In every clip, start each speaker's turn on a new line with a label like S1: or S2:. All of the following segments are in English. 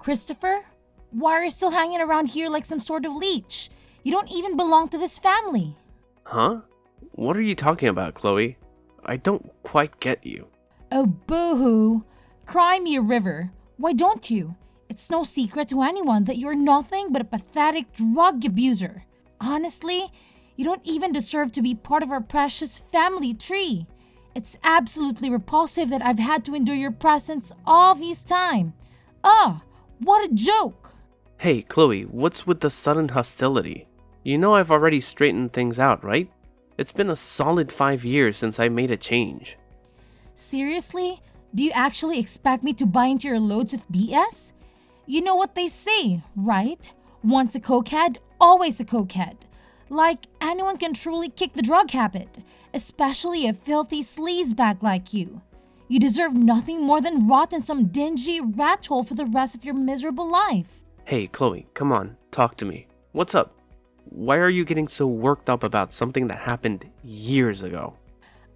S1: Christopher, why are you still hanging around here like some sort of leech? You don't even belong to this family.
S2: Huh? What are you talking about, Chloe? I don't quite get you.
S1: Oh, boo-hoo. Cry me a river. Why don't you? It's no secret to anyone that you're nothing but a pathetic drug abuser. Honestly, you don't even deserve to be part of our precious family tree. It's absolutely repulsive that I've had to endure your presence all this time. Ah, what a joke!
S2: Hey, Chloe, what's with the sudden hostility? You know I've already straightened things out, right? It's been a solid 5 years since I made a change.
S1: Seriously? Do you actually expect me to buy into your loads of BS? You know what they say, right? Once a cokehead, always a cokehead. Like anyone can truly kick the drug habit, especially a filthy sleazebag like you. You deserve nothing more than rot in some dingy rat hole for the rest of your miserable life.
S2: Hey, Chloe, come on, talk to me. What's up? Why are you getting so worked up about something that happened years ago?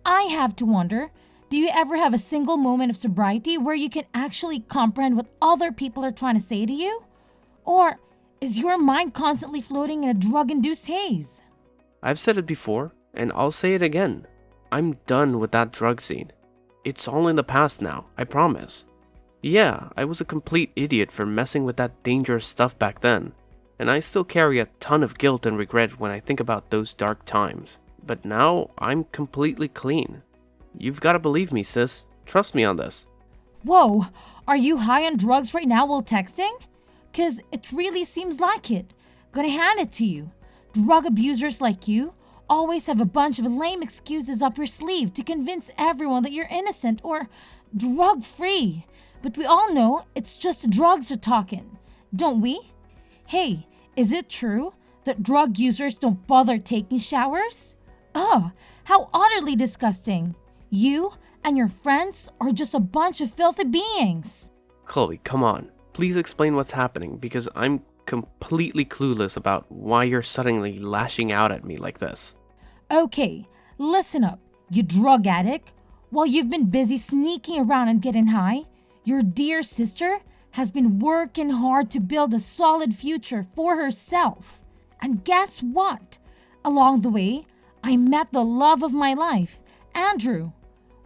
S1: I have to wonder, do you ever have a single moment of sobriety where you can actually comprehend what other people are trying to say to you? Or is your mind constantly floating in a drug-induced haze?
S2: I've said it before, and I'll say it again. I'm done with that drug scene. It's all in the past now, I promise. Yeah, I was a complete idiot for messing with that dangerous stuff back then, and I still carry a ton of guilt and regret when I think about those dark times. But now, I'm completely clean. You've got to believe me, sis. Trust me on this.
S1: Whoa, are you high on drugs right now while texting? 'Cause it really seems like it. Gonna hand it to you. Drug abusers like you always have a bunch of lame excuses up your sleeve to convince everyone that you're innocent or drug-free. But we all know it's just the drugs are talking, don't we? Hey, is it true that drug users don't bother taking showers? Oh, how utterly disgusting. You and your friends are just a bunch of filthy beings.
S2: Chloe, come on. Please explain what's happening because I'm completely clueless about why you're suddenly lashing out at me like this.
S1: Okay, listen up, you drug addict. While you've been busy sneaking around and getting high, your dear sister has been working hard to build a solid future for herself. And guess what? Along the way, I met the love of my life, Andrew.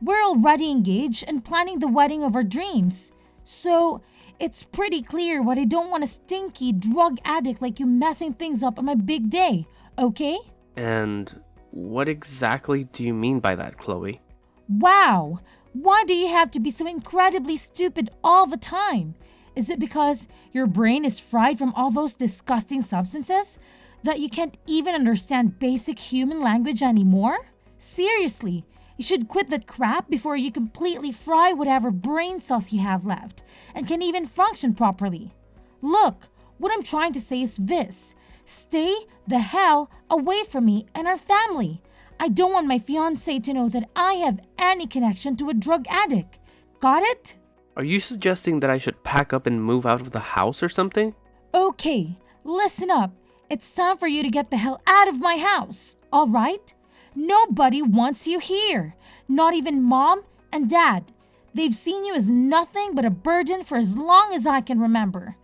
S1: We're already engaged and planning the wedding of our dreams. So, it's pretty clear why I don't want a stinky drug addict like you messing things up on my big day, okay?
S2: And what exactly do you mean by that, Chloe?
S1: Wow! Why do you have to be so incredibly stupid all the time? Is it because your brain is fried from all those disgusting substances that you can't even understand basic human language anymore? Seriously, you should quit that crap before you completely fry whatever brain cells you have left and can even function properly. Look, what I'm trying to say is this. Stay the hell away from me and our family. I don't want my fiancé to know that I have any connection to a drug addict. Got it?
S2: Are you suggesting that I should pack up and move out of the house or something?
S1: Okay, listen up. It's time for you to get the hell out of my house, all right? Nobody wants you here. Not even mom and dad. They've seen you as nothing but a burden for as long as I can remember.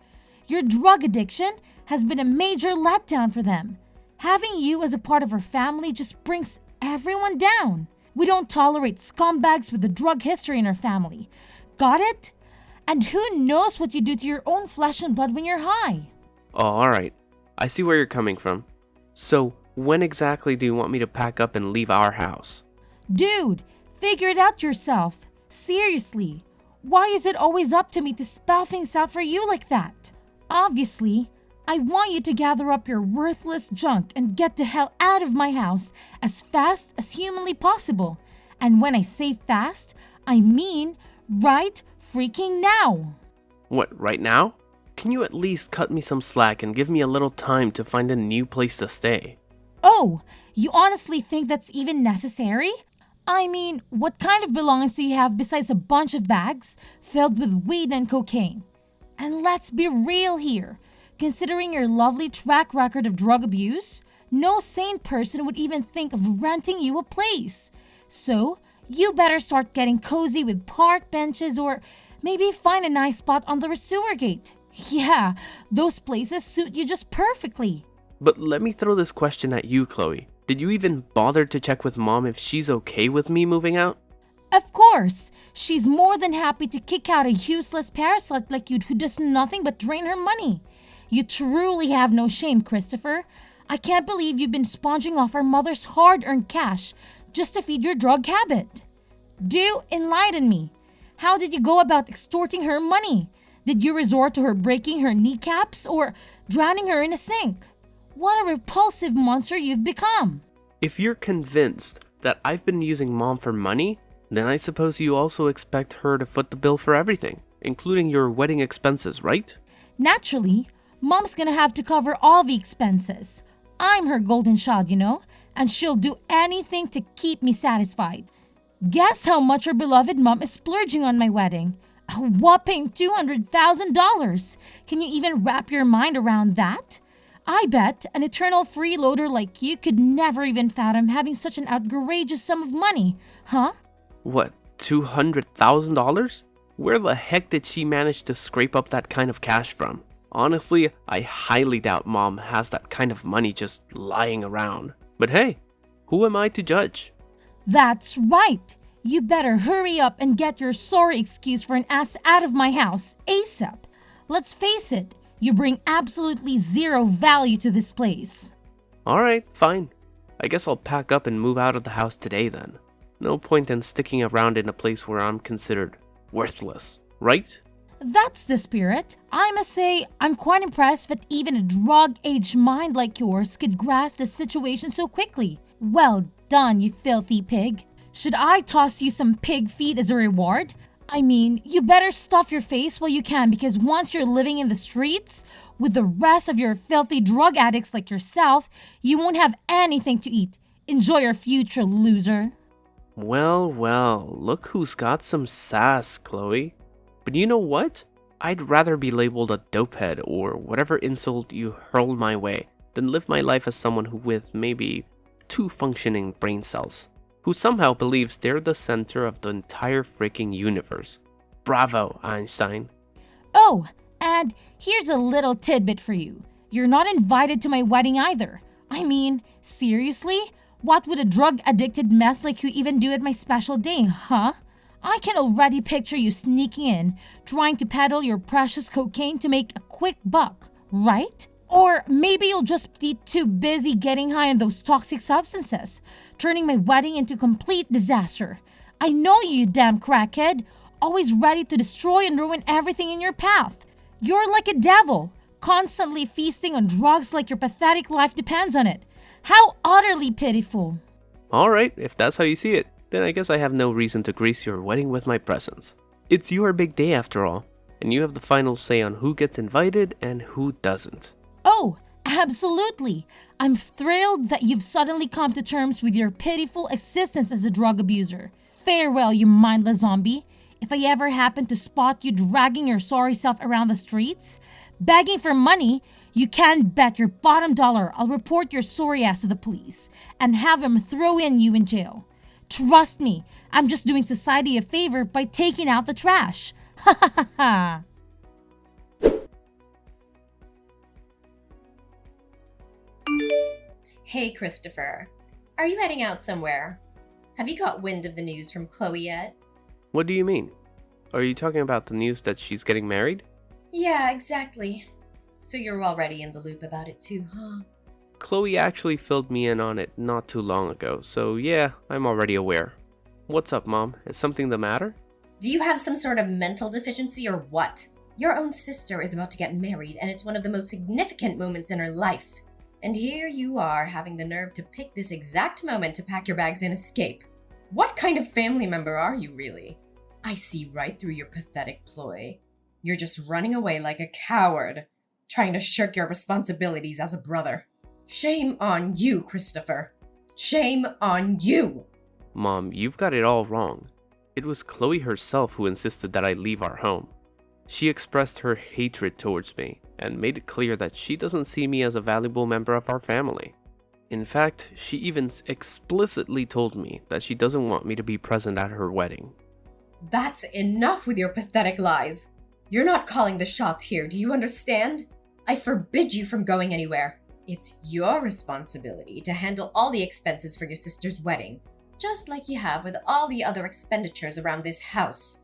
S1: Your drug addiction has been a major letdown for them. Having you as a part of our family just brings everyone down. We don't tolerate scumbags with a drug history in our family. Got it? And who knows what you do to your own flesh and blood when you're high?
S2: Oh, alright. I see where you're coming from. So, when exactly do you want me to pack up and leave our house?
S1: Dude, figure it out yourself. Seriously. Why is it always up to me to spell things out for you like that? Obviously, I want you to gather up your worthless junk and get the hell out of my house as fast as humanly possible. And when I say fast, I mean right freaking now.
S2: What, right now? Can you at least cut me some slack and give me a little time to find a new place to stay?
S1: Oh, you honestly think that's even necessary? I mean, what kind of belongings do you have besides a bunch of bags filled with weed and cocaine? And let's be real here. Considering your lovely track record of drug abuse, no sane person would even think of renting you a place. So, you better start getting cozy with park benches or maybe find a nice spot on the sewer gate. Yeah, those places suit you just perfectly.
S2: But let me throw this question at you, Chloe. Did you even bother to check with Mom if she's okay with me moving out?
S1: Of course, she's more than happy to kick out a useless parasite like you who does nothing but drain her money. You truly have no shame, Christopher. I can't believe you've been sponging off our mother's hard-earned cash just to feed your drug habit. Do enlighten me. How did you go about extorting her money? Did you resort to her breaking her kneecaps or drowning her in a sink? What a repulsive monster you've become.
S2: If you're convinced that I've been using Mom for money, then I suppose you also expect her to foot the bill for everything, including your wedding expenses, right?
S1: Naturally, Mom's gonna have to cover all the expenses. I'm her golden child, you know, and she'll do anything to keep me satisfied. Guess how much our beloved Mom is splurging on my wedding? A whopping $200,000. Can you even wrap your mind around that? I bet an eternal freeloader like you could never even fathom having such an outrageous sum of money, huh?
S2: What, $200,000? Where the heck did she manage to scrape up that kind of cash from? Honestly, I highly doubt Mom has that kind of money just lying around. But hey, who am I to judge?
S1: That's right. You better hurry up and get your sorry excuse for an ass out of my house ASAP. Let's face it, you bring absolutely zero value to this place.
S2: Alright, fine. I guess I'll pack up and move out of the house today then. No point in sticking around in a place where I'm considered worthless, right?
S1: That's the spirit. I must say, I'm quite impressed that even a drug-aged mind like yours could grasp the situation so quickly. Well done, you filthy pig. Should I toss you some pig feet as a reward? I mean, you better stuff your face while you can, because once you're living in the streets with the rest of your filthy drug addicts like yourself, you won't have anything to eat. Enjoy your future, loser.
S2: Well, look who's got some sass, Chloe. But you know what? I'd rather be labeled a dopehead or whatever insult you hurl my way than live my life as someone who with maybe 2 functioning brain cells, who somehow believes they're the center of the entire freaking universe. Bravo, Einstein.
S1: Oh, and here's a little tidbit for you. You're not invited to my wedding either. I mean, seriously? What would a drug-addicted mess like you even do at my special day, huh? I can already picture you sneaking in, trying to peddle your precious cocaine to make a quick buck, right? Or maybe you'll just be too busy getting high on those toxic substances, turning my wedding into complete disaster. I know you damn crackhead, always ready to destroy and ruin everything in your path. You're like a devil, constantly feasting on drugs like your pathetic life depends on it. How utterly pitiful.
S2: Alright, if that's how you see it, then I guess I have no reason to grace your wedding with my presence. It's your big day after all, and you have the final say on who gets invited and who doesn't.
S1: Oh, absolutely. I'm thrilled that you've suddenly come to terms with your pitiful existence as a drug abuser. Farewell, you mindless zombie. If I ever happen to spot you dragging your sorry self around the streets, begging for money, you can bet your bottom dollar I'll report your sorry ass to the police and have them throw you in jail. Trust me, I'm just doing society a favor by taking out the trash. Ha ha ha ha.
S3: Hey, Christopher. Are you heading out somewhere? Have you got wind of the news from Chloe yet?
S2: What do you mean? Are you talking about the news that she's getting married?
S3: Yeah, exactly. So you're already in the loop about it too, huh?
S2: Chloe actually filled me in on it not too long ago, so yeah, I'm already aware. What's up, Mom? Is something the matter?
S3: Do you have some sort of mental deficiency or what? Your own sister is about to get married, and it's one of the most significant moments in her life. And here you are having the nerve to pick this exact moment to pack your bags and escape. What kind of family member are you, really? I see right through your pathetic ploy. You're just running away like a coward, trying to shirk your responsibilities as a brother. Shame on you, Christopher. Shame on you!
S2: Mom, you've got it all wrong. It was Chloe herself who insisted that I leave our home. She expressed her hatred towards me and made it clear that she doesn't see me as a valuable member of our family. In fact, she even explicitly told me that she doesn't want me to be present at her wedding.
S3: That's enough with your pathetic lies. You're not calling the shots here, do you understand? I forbid you from going anywhere. It's your responsibility to handle all the expenses for your sister's wedding, just like you have with all the other expenditures around this house.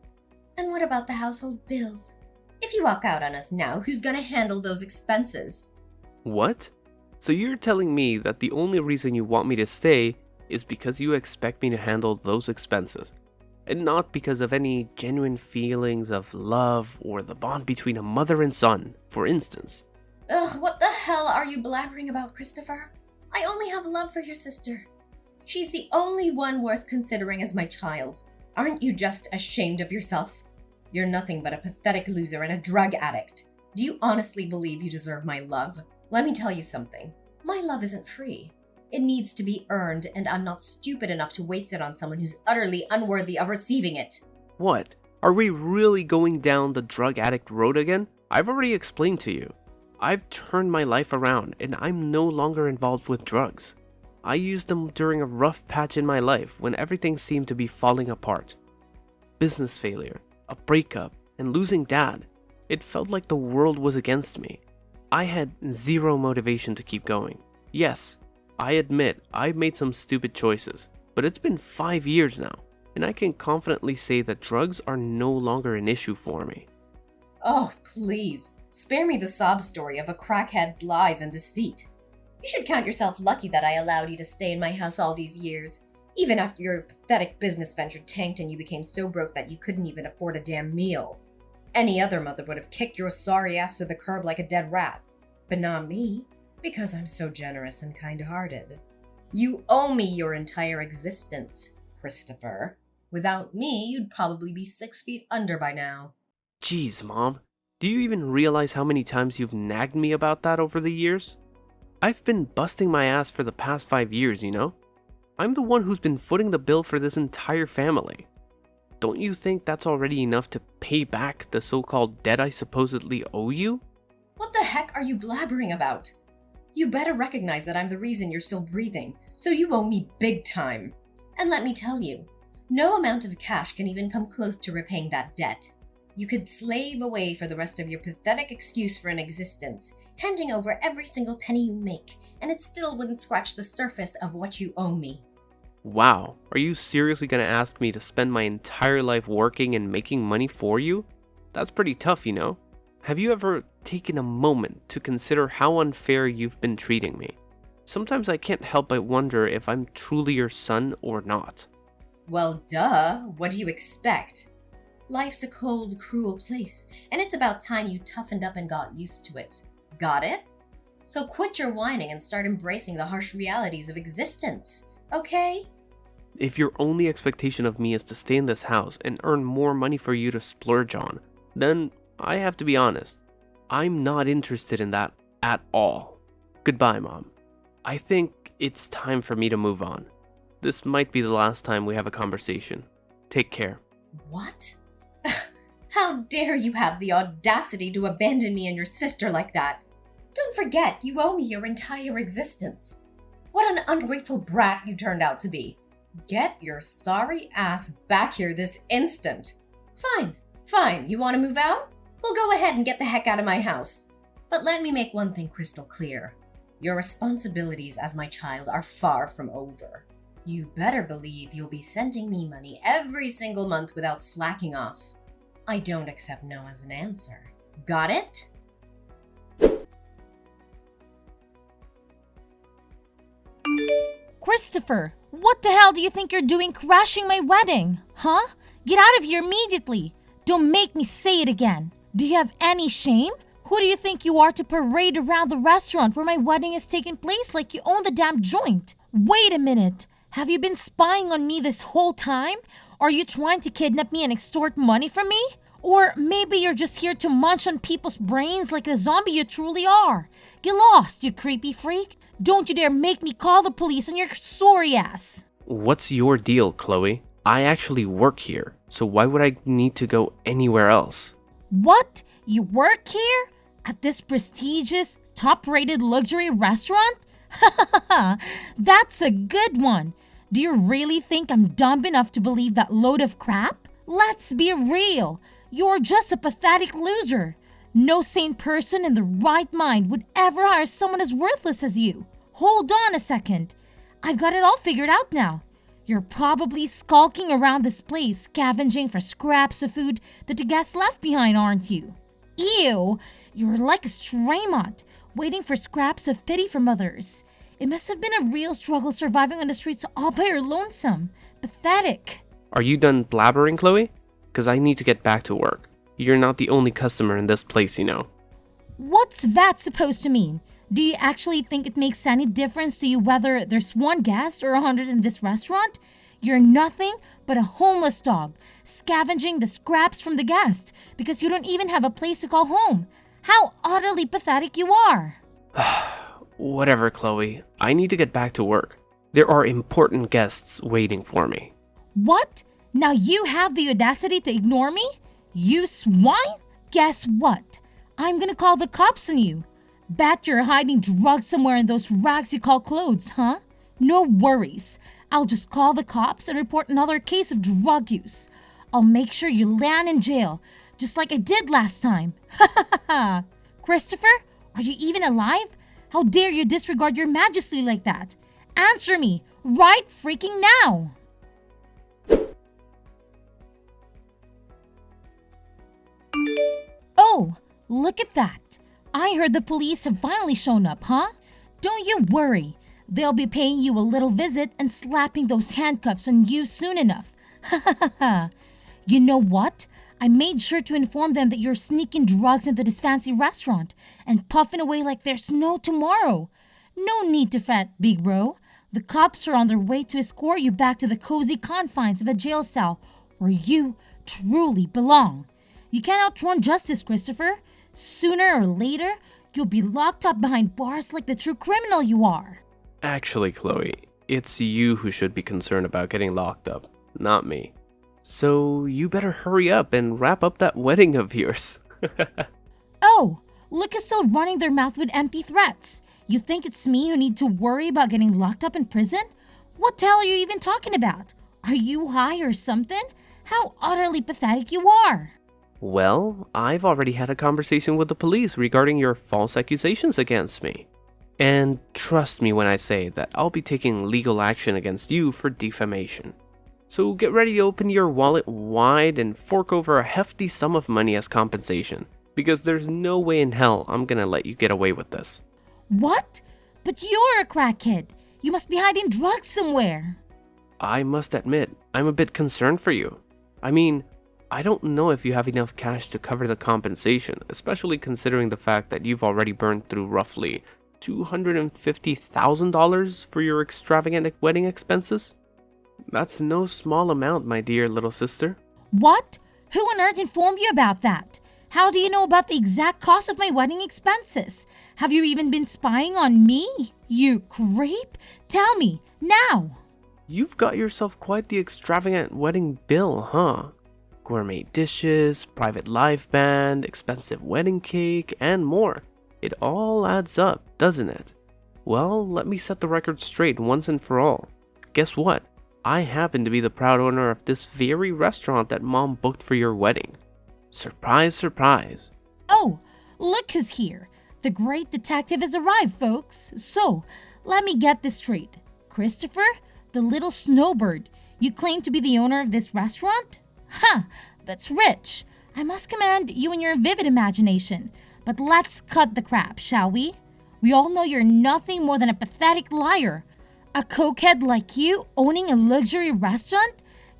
S3: And what about the household bills? If you walk out on us now, who's gonna handle those expenses?
S2: What? So you're telling me that the only reason you want me to stay is because you expect me to handle those expenses, and not because of any genuine feelings of love or the bond between a mother and son, for instance.
S3: Ugh, what the hell are you blabbering about, Christopher? I only have love for your sister. She's the only one worth considering as my child. Aren't you just ashamed of yourself? You're nothing but a pathetic loser and a drug addict. Do you honestly believe you deserve my love? Let me tell you something. My love isn't free. It needs to be earned, and I'm not stupid enough to waste it on someone who's utterly unworthy of receiving it.
S2: What? Are we really going down the drug addict road again? I've already explained to you. I've turned my life around, and I'm no longer involved with drugs. I used them during a rough patch in my life when everything seemed to be falling apart. Business failure, a breakup, and losing dad. It felt like the world was against me. I had zero motivation to keep going. Yes, I admit I've made some stupid choices, but it's been 5 years now, and I can confidently say that drugs are no longer an issue for me.
S3: Oh, please, spare me the sob story of a crackhead's lies and deceit. You should count yourself lucky that I allowed you to stay in my house all these years, even after your pathetic business venture tanked and you became so broke that you couldn't even afford a damn meal. Any other mother would have kicked your sorry ass to the curb like a dead rat, but not me. Because I'm so generous and kind-hearted. You owe me your entire existence, Christopher. Without me, you'd probably be 6 feet under by now.
S2: Jeez, Mom. Do you even realize how many times you've nagged me about that over the years? I've been busting my ass for the past 5 years, you know? I'm the one who's been footing the bill for this entire family. Don't you think that's already enough to pay back the so-called debt I supposedly owe you?
S3: What the heck are you blabbering about? You better recognize that I'm the reason you're still breathing, so you owe me big time. And let me tell you, no amount of cash can even come close to repaying that debt. You could slave away for the rest of your pathetic excuse for an existence, handing over every single penny you make, and it still wouldn't scratch the surface of what you owe me.
S2: Wow, are you seriously gonna ask me to spend my entire life working and making money for you? That's pretty tough, you know? Have you ever taken a moment to consider how unfair you've been treating me? Sometimes I can't help but wonder if I'm truly your son or not.
S3: Well, duh. What do you expect? Life's a cold, cruel place, and it's about time you toughened up and got used to it. Got it? So quit your whining and start embracing the harsh realities of existence, okay?
S2: If your only expectation of me is to stay in this house and earn more money for you to splurge on, then I have to be honest, I'm not interested in that at all. Goodbye, Mom. I think it's time for me to move on. This might be the last time we have a conversation. Take care.
S3: What? How dare you have the audacity to abandon me and your sister like that? Don't forget, you owe me your entire existence. What an ungrateful brat you turned out to be. Get your sorry ass back here this instant. Fine, you want to move out? Well, go ahead and get the heck out of my house. But let me make one thing crystal clear. Your responsibilities as my child are far from over. You better believe you'll be sending me money every single month without slacking off. I don't accept no as an answer. Got it?
S1: Christopher, what the hell do you think you're doing crashing my wedding? Huh? Get out of here immediately. Don't make me say it again. Do you have any shame? Who do you think you are to parade around the restaurant where my wedding is taking place like you own the damn joint? Wait a minute. Have you been spying on me this whole time? Are you trying to kidnap me and extort money from me? Or maybe you're just here to munch on people's brains like the zombie you truly are. Get lost, you creepy freak. Don't you dare make me call the police on your sorry ass.
S2: What's your deal, Chloe? I actually work here, so why would I need to go anywhere else?
S1: What? You work here? At this prestigious, top-rated luxury restaurant? That's a good one. Do you really think I'm dumb enough to believe that load of crap? Let's be real. You're just a pathetic loser. No sane person in the right mind would ever hire someone as worthless as you. Hold on a second. I've got it all figured out now. You're probably skulking around this place, scavenging for scraps of food that the guests left behind, aren't you? Ew, you're like a stray mutt, waiting for scraps of pity from others. It must have been a real struggle surviving on the streets all by your lonesome. Pathetic.
S2: Are you done blabbering, Chloe? Because I need to get back to work. You're not the only customer in this place, you know.
S1: What's that supposed to mean? Do you actually think it makes any difference to you whether there's one guest or 100 in this restaurant? You're nothing but a homeless dog, scavenging the scraps from the guest because you don't even have a place to call home. How utterly pathetic you are.
S2: Whatever, Chloe. I need to get back to work. There are important guests waiting for me.
S1: What? Now you have the audacity to ignore me? You swine? Guess what? I'm gonna call the cops on you. Bet you're hiding drugs somewhere in those rags you call clothes, huh? No worries. I'll just call the cops and report another case of drug use. I'll make sure you land in jail, just like I did last time. Ha ha ha ha! Christopher, are you even alive? How dare you disregard your majesty like that? Answer me, right freaking now! Oh, look at that. I heard the police have finally shown up, huh? Don't you worry. They'll be paying you a little visit and slapping those handcuffs on you soon enough. Ha ha ha ha. You know what? I made sure to inform them that you're sneaking drugs into this fancy restaurant and puffing away like there's no tomorrow. No need to fret, big bro. The cops are on their way to escort you back to the cozy confines of a jail cell where you truly belong. You can't outrun justice, Christopher. Sooner or later, you'll be locked up behind bars like the true criminal you are.
S2: Actually, Chloe, it's you who should be concerned about getting locked up, not me. So you better hurry up and wrap up that wedding of yours.
S1: Oh, look who's still running their mouth with empty threats. You think it's me who need to worry about getting locked up in prison? What the hell are you even talking about? Are you high or something? How utterly pathetic you are.
S2: Well, I've already had a conversation with the police regarding your false accusations against me. And trust me when I say that I'll be taking legal action against you for defamation. So get ready to open your wallet wide and fork over a hefty sum of money as compensation, because there's no way in hell I'm gonna let you get away with this.
S1: What? But you're a crackhead. You must be hiding drugs somewhere.
S2: I must admit, I'm a bit concerned for you. I mean, I don't know if you have enough cash to cover the compensation, especially considering the fact that you've already burned through roughly $250,000 for your extravagant wedding expenses. That's no small amount, my dear little sister.
S1: What? Who on earth informed you about that? How do you know about the exact cost of my wedding expenses? Have you even been spying on me? You creep? Tell me, now!
S2: You've got yourself quite the extravagant wedding bill, huh? Gourmet dishes, private live band, expensive wedding cake, and more. It all adds up, doesn't it? Well, let me set the record straight once and for all. Guess what? I happen to be the proud owner of this very restaurant that Mom booked for your wedding. Surprise, surprise.
S1: Oh, look who's here. The great detective has arrived, folks. So, let me get this straight. Christopher, the little snowbird, you claim to be the owner of this restaurant? Ha! That's rich. I must commend you and your vivid imagination. But let's cut the crap, shall we? We all know you're nothing more than a pathetic liar. A cokehead like you owning a luxury restaurant?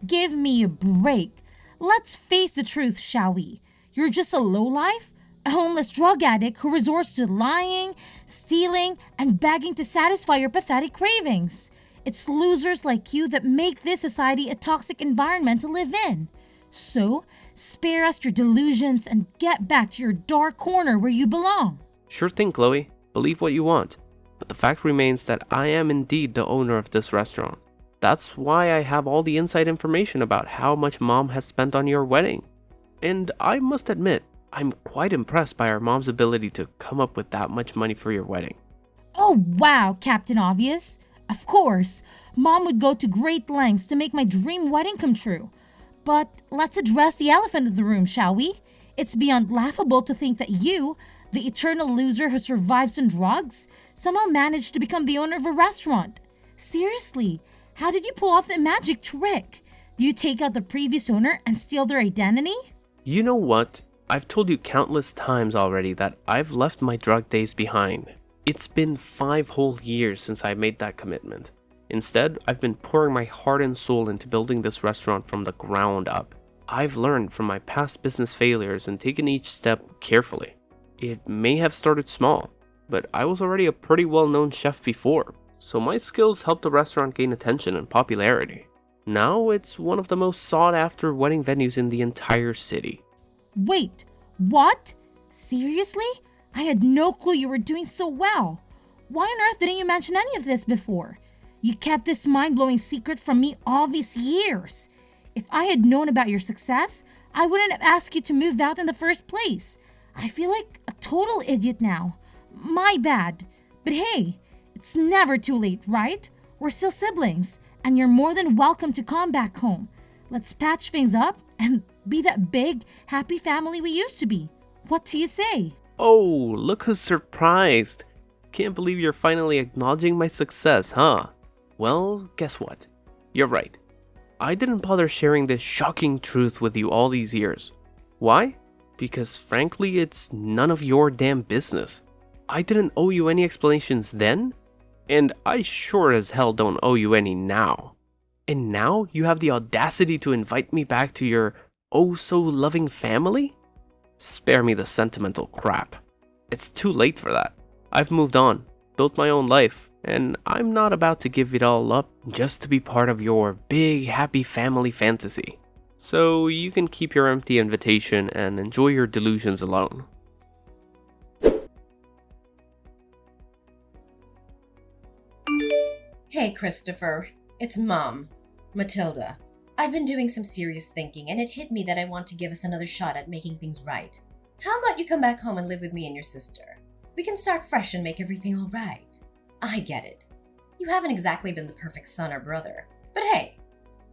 S1: Give me a break. Let's face the truth, shall we? You're just a lowlife, a homeless drug addict who resorts to lying, stealing, and begging to satisfy your pathetic cravings. It's losers like you that make this society a toxic environment to live in. So, spare us your delusions and get back to your dark corner where you belong.
S2: Sure thing, Chloe. Believe what you want. But the fact remains that I am indeed the owner of this restaurant. That's why I have all the inside information about how much Mom has spent on your wedding. And I must admit, I'm quite impressed by our mom's ability to come up with that much money for your wedding.
S1: Oh wow, Captain Obvious. Of course, Mom would go to great lengths to make my dream wedding come true. But let's address the elephant in the room, shall we? It's beyond laughable to think that you, the eternal loser who survives on drugs, somehow managed to become the owner of a restaurant. Seriously, how did you pull off that magic trick? Do you take out the previous owner and steal their identity?
S2: You know what? I've told you countless times already that I've left my drug days behind. It's been 5 whole years since I made that commitment. Instead, I've been pouring my heart and soul into building this restaurant from the ground up. I've learned from my past business failures and taken each step carefully. It may have started small, but I was already a pretty well-known chef before, so my skills helped the restaurant gain attention and popularity. Now it's one of the most sought-after wedding venues in the entire city.
S1: Wait, what? Seriously? I had no clue you were doing so well. Why on earth didn't you mention any of this before? You kept this mind-blowing secret from me all these years. If I had known about your success, I wouldn't have asked you to move out in the first place. I feel like a total idiot now. My bad. But hey, it's never too late, right? We're still siblings, and you're more than welcome to come back home. Let's patch things up and be that big, happy family we used to be. What do you say?
S2: Oh, look who's surprised. Can't believe you're finally acknowledging my success, huh? Well, guess what? You're right. I didn't bother sharing this shocking truth with you all these years. Why? Because frankly, it's none of your damn business. I didn't owe you any explanations then, and I sure as hell don't owe you any now. And now you have the audacity to invite me back to your oh-so-loving family? Spare me the sentimental crap. It's too late for that. I've moved on, built my own life, and I'm not about to give it all up just to be part of your big happy family fantasy. So you can keep your empty invitation and enjoy your delusions alone.
S3: Hey, Christopher. It's Mom, Matilda. I've been doing some serious thinking, and it hit me that I want to give us another shot at making things right. How about you come back home and live with me and your sister? We can start fresh and make everything all right. I get it. You haven't exactly been the perfect son or brother. But hey,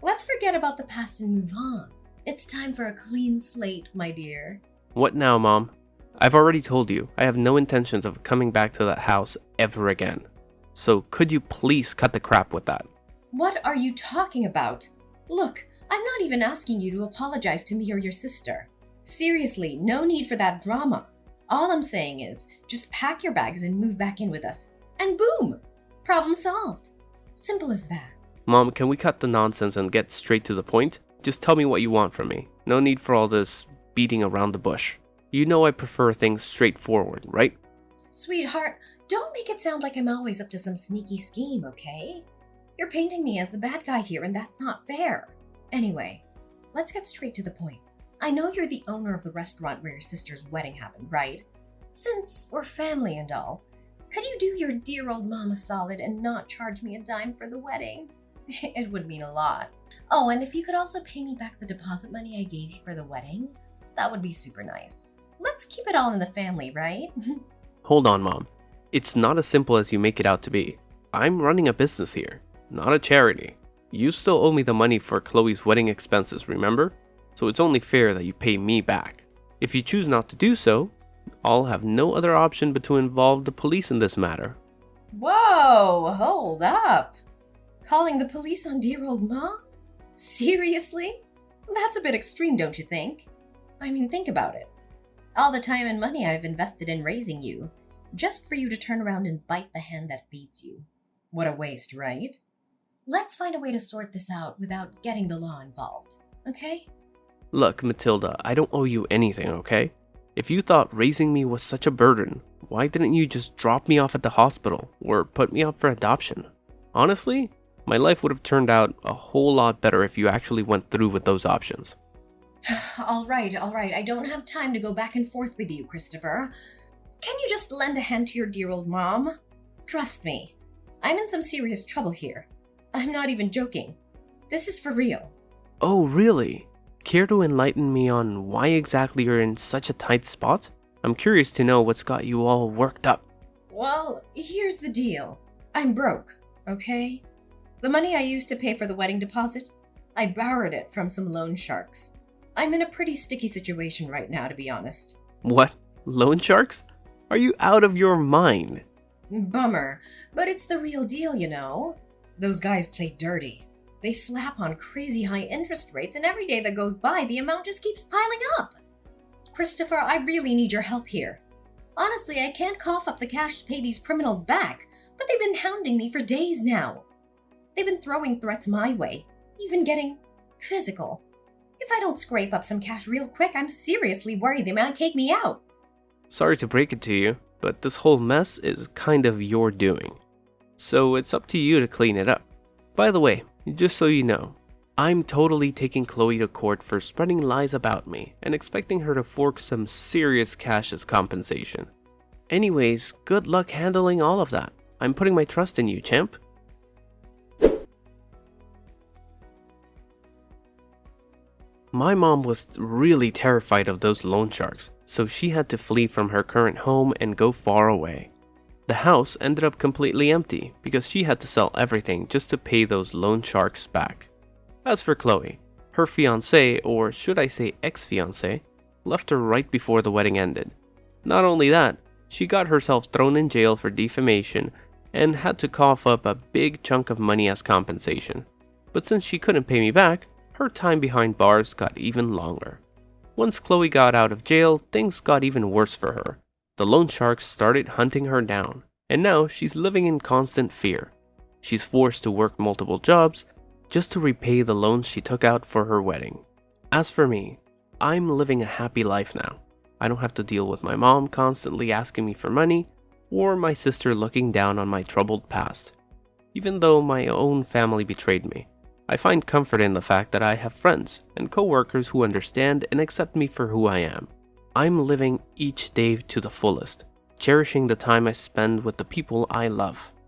S3: let's forget about the past and move on. It's time for a clean slate, my dear.
S2: What now, Mom? I've already told you, I have no intentions of coming back to that house ever again. So could you please cut the crap with that?
S3: What are you talking about? Look, I'm not even asking you to apologize to me or your sister. Seriously, no need for that drama. All I'm saying is, just pack your bags and move back in with us. And boom! Problem solved. Simple as that.
S2: Mom, can we cut the nonsense and get straight to the point? Just tell me what you want from me. No need for all this beating around the bush. You know I prefer things straightforward, right?
S3: Sweetheart, don't make it sound like I'm always up to some sneaky scheme, okay? You're painting me as the bad guy here, and that's not fair. Anyway, let's get straight to the point. I know you're the owner of the restaurant where your sister's wedding happened, right? Since we're family and all, could you do your dear old mom a solid and not charge me a dime for the wedding? It would mean a lot. Oh, and if you could also pay me back the deposit money I gave you for the wedding, that would be super nice. Let's keep it all in the family, right?
S2: Hold on, Mom. It's not as simple as you make it out to be. I'm running a business here, not a charity. You still owe me the money for Chloe's wedding expenses, remember? So it's only fair that you pay me back. If you choose not to do so, I'll have no other option but to involve the police in this matter.
S3: Whoa, hold up. Calling the police on dear old Mom? Seriously? That's a bit extreme, don't you think? I mean, think about it. All the time and money I've invested in raising you, just for you to turn around and bite the hand that feeds you. What a waste, right? Let's find a way to sort this out without getting the law involved, okay?
S2: Look, Matilda, I don't owe you anything, okay? If you thought raising me was such a burden, why didn't you just drop me off at the hospital or put me up for adoption? Honestly, my life would have turned out a whole lot better if you actually went through with those options.
S3: All right. I don't have time to go back and forth with you, Christopher. Can you just lend a hand to your dear old mom? Trust me, I'm in some serious trouble here. I'm not even joking. This is for real.
S2: Oh, really? Care to enlighten me on why exactly you're in such a tight spot? I'm curious to know what's got you all worked up.
S3: Well, here's the deal. I'm broke, okay? The money I used to pay for the wedding deposit, I borrowed it from some loan sharks. I'm in a pretty sticky situation right now, to be honest.
S2: What? Loan sharks? Are you out of your mind?
S3: Bummer, but it's the real deal, you know. Those guys play dirty. They slap on crazy high interest rates, and every day that goes by, the amount just keeps piling up. Christopher, I really need your help here. Honestly, I can't cough up the cash to pay these criminals back, but they've been hounding me for days now. They've been throwing threats my way, even getting physical. If I don't scrape up some cash real quick, I'm seriously worried they might take me out.
S2: Sorry to break it to you, but this whole mess is kind of your doing. So it's up to you to clean it up. By the way, just so you know, I'm totally taking Chloe to court for spreading lies about me and expecting her to fork some serious cash as compensation. Anyways, good luck handling all of that. I'm putting my trust in you, champ. My mom was really terrified of those loan sharks, so she had to flee from her current home and go far away. The house ended up completely empty because she had to sell everything just to pay those loan sharks back. As for Chloe, her fiancé, or should I say ex-fiancé, left her right before the wedding ended. Not only that, she got herself thrown in jail for defamation and had to cough up a big chunk of money as compensation. But since she couldn't pay me back, her time behind bars got even longer. Once Chloe got out of jail, things got even worse for her. The loan sharks started hunting her down, and now she's living in constant fear. She's forced to work multiple jobs just to repay the loans she took out for her wedding. As for me, I'm living a happy life now. I don't have to deal with my mom constantly asking me for money, or my sister looking down on my troubled past. Even though my own family betrayed me, I find comfort in the fact that I have friends and coworkers who understand and accept me for who I am. I'm living each day to the fullest, cherishing the time I spend with the people I love.